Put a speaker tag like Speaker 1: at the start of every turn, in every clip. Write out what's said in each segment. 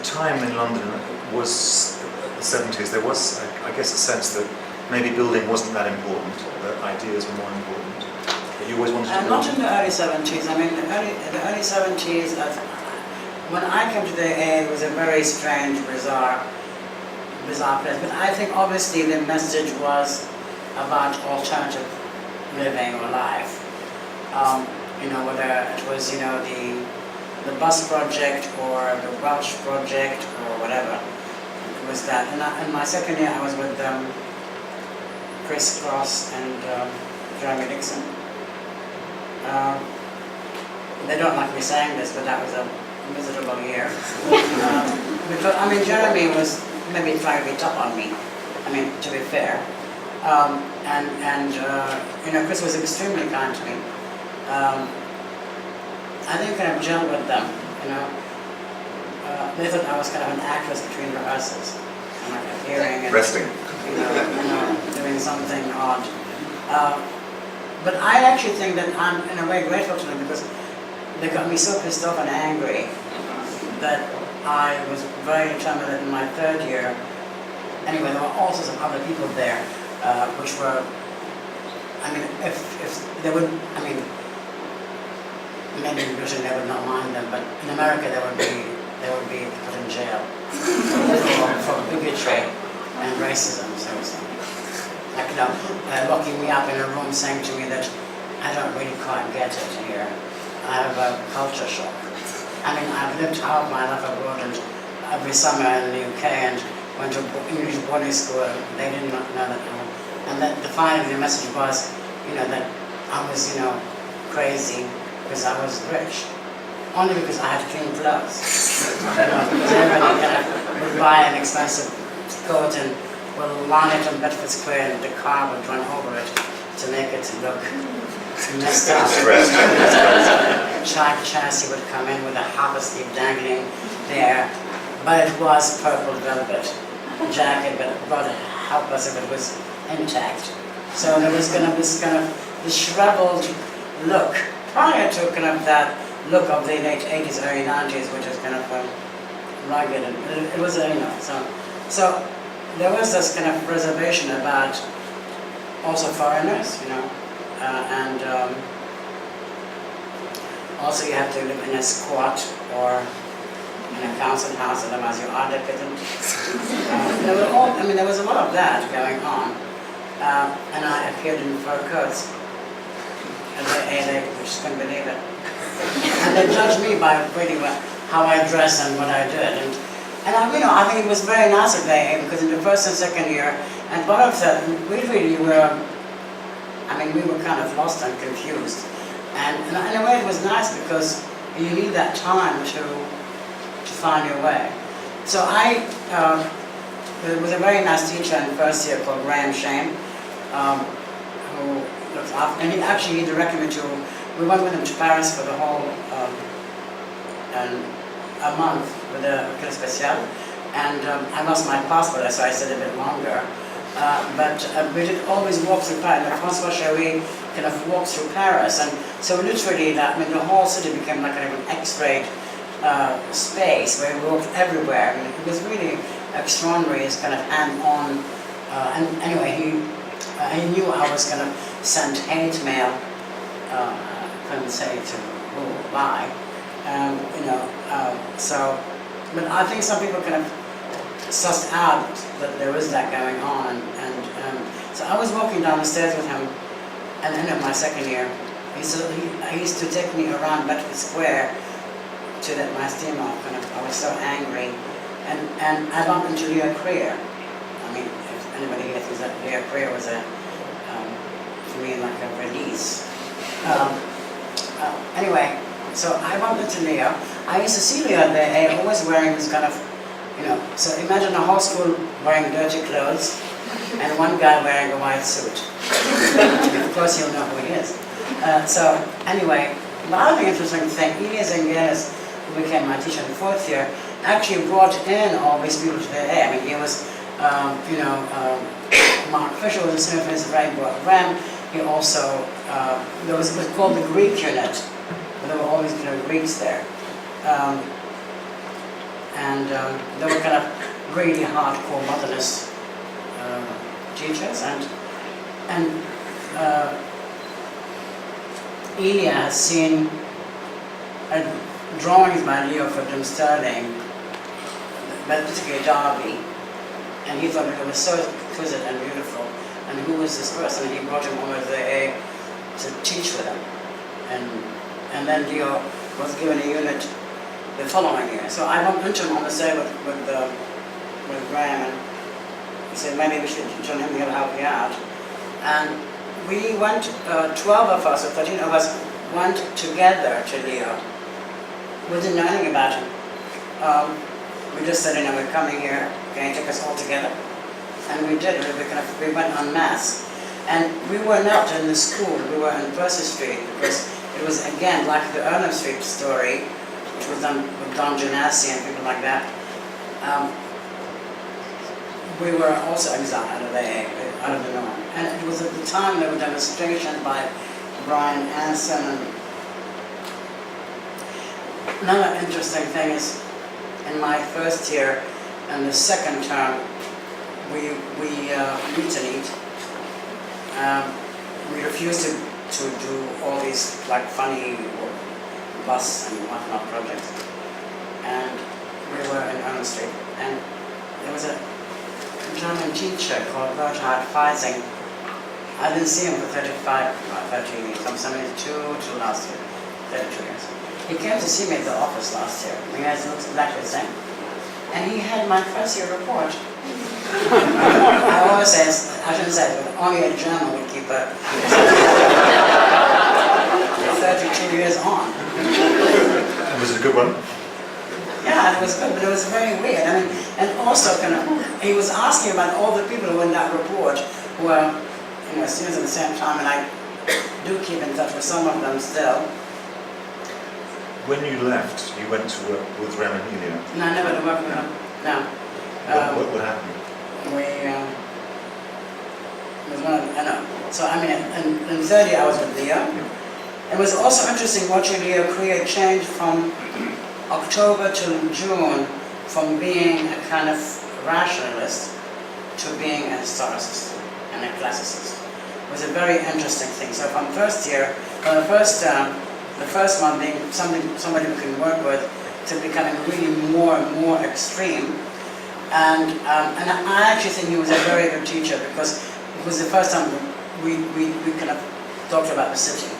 Speaker 1: time in London was the 70s. There was, I guess, a sense that maybe building wasn't that important, that ideas were more important. But you always wanted to build.
Speaker 2: Not in the early 70s. I mean, the early 70s, when I came to the AA, it was a very strange, bizarre place. But I think obviously the message was about alternative living or life. You know, whether it was, you know, the bus project or the Welsh project or whatever, it was that. And in my second year, I was with Chris Cross and Jeremy Dixon. They don't like me saying this, but that was a miserable year. Because, I mean, Jeremy was maybe trying to be tough on me, I mean, to be fair. You know, Chris was extremely kind to me. I didn't kind of gel with them, you know. They thought I was kind of an actress between rehearsals, kind of appearing and
Speaker 3: resting,
Speaker 2: you know, doing something odd. But I actually think that I'm in a way grateful to them because they got me so pissed off and angry that I was very determined that in my third year, anyway, there were all sorts of other people there, which were, I mean, if they would, I mean, maybe in Britain they would not mind them, but in America they would be put in jail for bigotry and racism, seriously. Like, you know, locking me up in a room saying to me that I don't really quite get it here. I have a culture shock. I mean, I've lived half my life abroad and every summer in the UK and went to English boarding school. They did not know that. And that finally the message was, you know, that I was, you know, crazy because I was rich. Only because I had clean clothes. You know, because everybody kind of would buy an expensive coat and would line it on Bedford Square and the car would run over it to make it look messed up. China chassis would come in with a half a sleeve dangling there, but it was purple velvet jacket, but God help us if it was intact. So there was kind of this shriveled look prior to kind of that look of the late 80s, early 90s, which is kind of rugged, and it was, you know, so there was this kind of reservation about also foreigners, you know, and also you have to live in a squat or in a council house, otherwise you are decadent. There was a lot of that going on, and I appeared in fur coats, and they just couldn't believe it. And they judged me by really how I dress and what I did. And I, you know, I think it was very nice of AA because in the first and second year, and part of that, we really were, I mean, we were kind of lost and confused. And in a way it was nice because you need that time to find your way. So there was a very nice teacher in first year called Graham Shane, who looked after, and he directed me to, we went with him to Paris for the whole, a month with a École Spéciale, and I lost my passport, so I stayed a bit longer. But we did always walk through Paris. François Chéry kind of walked through Paris, and so literally, I mean, the whole city became like kind of an X-rayed space where we walked everywhere. I mean, it was really extraordinary, his kind of hand-on. And anyway, he knew I was going to send hate mail. Couldn't say to who, why, you know. So, but I think some people kind of sussed out that there was that going on, and so I was walking down the stairs with him, at the end of my second year. He used to take me around Bedford Square to let my steam off, and I was so angry, and I bumped into Leah Creer. I mean, if anybody here thinks that Leah Creer was for me like a release. Anyway, so I bumped into Leah. I used to see Leah there, always wearing this kind of, you know, so imagine a whole school wearing dirty clothes and one guy wearing a white suit. Of course you'll know who he is. So anyway, the other interesting thing, Elias Engeles, who became my teacher in the fourth year, actually brought in all these people to the AA. I mean, he was, you know, Mark Fisher was a symphonist, very broad ram. He also, it was called the Greek unit. There were always kind of Greeks there. and they were kind of really hardcore modernist teachers, and Ilya has seen drawings by Leo for Jim Sterling, but particularly Derby, and he thought it was so exquisite and beautiful. And who was this person? And he brought him over there to teach with him, and then Leo was given a unit the following year. So I bumped into him on the day with Graham, and he said maybe we should join him, he'll help you out. And we went, 12 of us or 13 of us went together to Leo. We didn't know anything about him. We just said, we're coming here, can you take us all together? And we did. We went en masse. And we were not in the school, we were in Percy Street, because it was, again, like the Ernham Street story, which was done with Don Janassi and people like that. We were also exiled out of the norm. And it was at the time there were demonstrations by Brian Anson. And another interesting thing is, in my first year and the second term, we mutinied. We refused to do all these like funny bus and whatnot projects. And we were in Ernham Street, and there was a German teacher called Berthard Feising. I didn't see him for 30 years, from 72 to last year, 32 years. He came to see me at the office last year. He has looks exactly the same. And he had my first year report. I always say, I shouldn't say it, but only a German would keep a 32 years on.
Speaker 1: And was it a good one?
Speaker 2: Yeah, it was good, but it was very weird. I mean, and also he was asking about all the people who were in that report who were, students at the same time, and I do keep in touch with some of them still.
Speaker 1: When you left, you went to work with Ram and Ilya.
Speaker 2: No, I never did work with them. No.
Speaker 1: What happened?
Speaker 2: I know. So I mean, in 30 I was with Leo. It was also interesting watching Leo create change from October to June, from being a kind of rationalist to being a historicist and a classicist. It was a very interesting thing. So from first year, the first one being somebody who can work with, to becoming really more and more extreme. And I actually think he was a very good teacher, because it was the first time we kind of talked about the city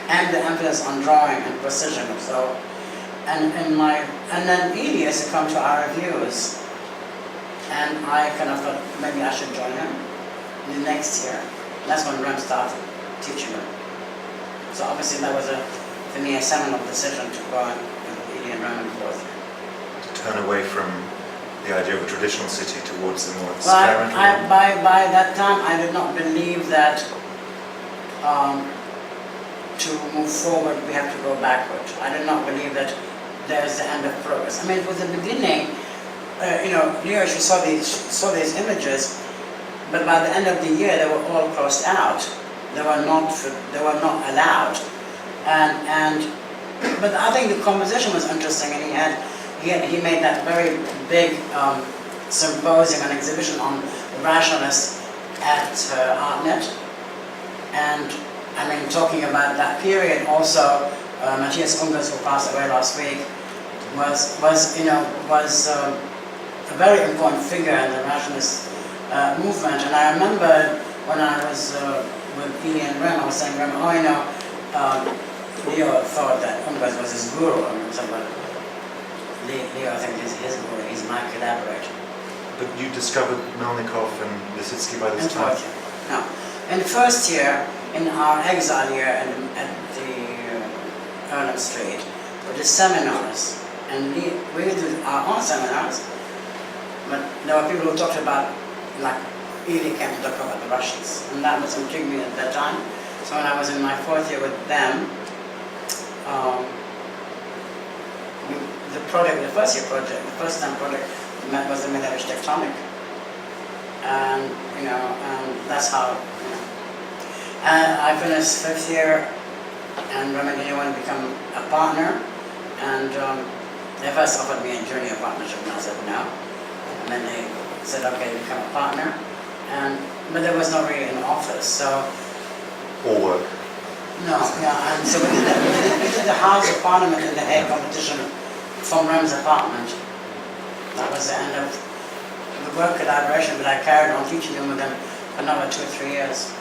Speaker 2: and the emphasis on drawing and precision. So, and then Elias had come to our reviews, and I kind of thought maybe I should join him the next year. And that's when Rem started teaching him. So obviously that was for me a seminal decision to go on with Eli and Rem in fourth year.
Speaker 1: To turn away from the idea of a traditional city towards the more
Speaker 2: Well,
Speaker 1: experimental.
Speaker 2: by that time I did not believe that to move forward we have to go backward. I did not believe that there's the end of progress. I mean, it was the beginning. Leo, she saw these images, but by the end of the year they were all crossed out. They were not allowed. But I think the composition was interesting, and he made that very big symposium and exhibition on rationalists at ArtNet. And I mean, talking about that period also, Matthias Ungers, who passed away last week, was a very important figure in the rationalist movement. And I remember when I was with Eli and Rem, I was saying, Rem, Leo thought that Ungers was his guru. I mean, Leo, I think, is his guru. He's my collaborator.
Speaker 1: But you discovered Melnikov and Lisitsky by this time?
Speaker 2: No. In the first year, in our exile year at the Ernham Street, we did seminars. And we did our own seminars, but there were people who talked about, like, Eli came to talk about the Russians. And that was intrigued me at that time. So when I was in my fourth year with them, the first time project was the Middle-Age Tectonic, and that's how. And I finished fifth year, and Rem and Eli wanted to become a partner, and They first offered me a junior partnership and I said no. And then they said, okay, become a partner. But there was not really an office, so...
Speaker 1: Or work.
Speaker 2: No, yeah, and so we did the House of Parliament in the Hague competition from Rem's apartment. That was the end of the work collaboration, but I carried on teaching them within another 2 or 3 years.